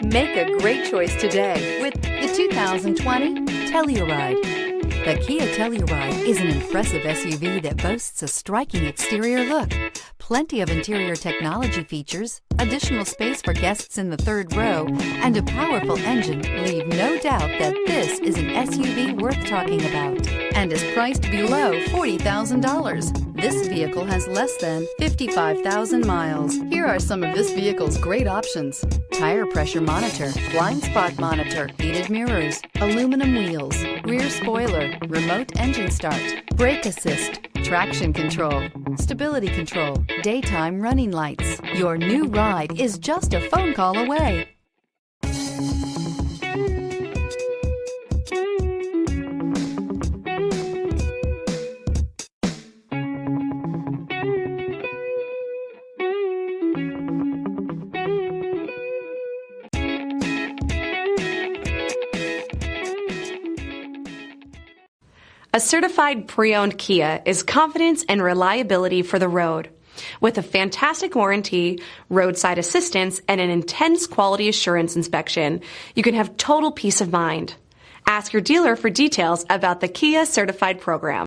Make a great choice today with the 2020 Telluride. The Kia Telluride is an impressive SUV that boasts a striking exterior look, plenty of interior technology features, additional space for guests in the third row, and a powerful engine leave no doubt that this is an SUV worth talking about and is priced below $40,000. This vehicle has less than 55,000 miles. Here are some of this vehicle's great options: tire pressure monitor, blind spot monitor, heated mirrors, aluminum wheels, rear spoiler, remote engine start, brake assist, traction control, stability control, daytime running lights. Your new ride is just a phone call away. A certified pre-owned Kia is confidence and reliability for the road. With a fantastic warranty, roadside assistance, and an intense quality assurance inspection, you can have total peace of mind. Ask your dealer for details about the Kia Certified program.